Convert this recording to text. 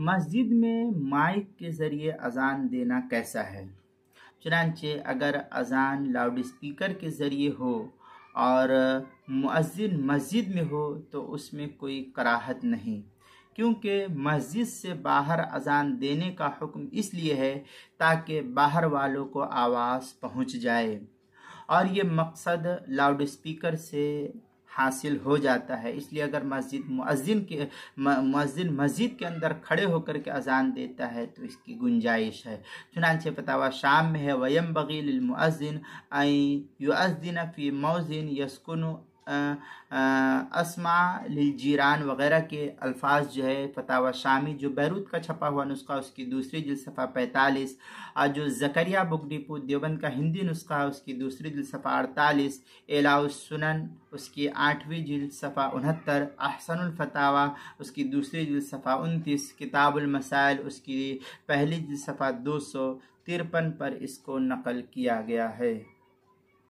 مسجد میں مائک کے ذریعے اذان دینا کیسا ہے؟ چنانچہ اگر اذان لاؤڈ اسپیکر کے ذریعے ہو اور مؤذن مسجد میں ہو تو اس میں کوئی کراہت نہیں، کیونکہ مسجد سے باہر اذان دینے کا حکم اس لیے ہے تاکہ باہر والوں کو آواز پہنچ جائے، اور یہ مقصد لاؤڈ اسپیکر سے حاصل ہو جاتا ہے۔ اس لیے اگر مؤذن مسجد کے اندر کھڑے ہو کر کے اذان دیتا ہے تو اس کی گنجائش ہے۔ چنانچہ فتاوی شام میں ہے وَيَنبَغِي لِلْمُؤَذِّنِ أَن يُؤَذِّنَ فِي مَوْضِعٍ يَسْكُنُ اسمع للجیران وغیرہ کے الفاظ جو ہے فتاوی شامی جو بیروت کا چھپا ہوا نسخہ اس کی دوسری جلد صفحہ 45، اور جو زکریا بک ڈپو دیوبند کا ہندی نسخہ اس کی دوسری جلد صفحہ 48، اعلاء السنن اس کی 8ویں جلد صفحہ 69، احسن الفتاوی اس کی دوسری جلد صفحہ 29، کتاب المسائل اس کی پہلی جلد صفحہ 253 پر اس کو نقل کیا گیا ہے۔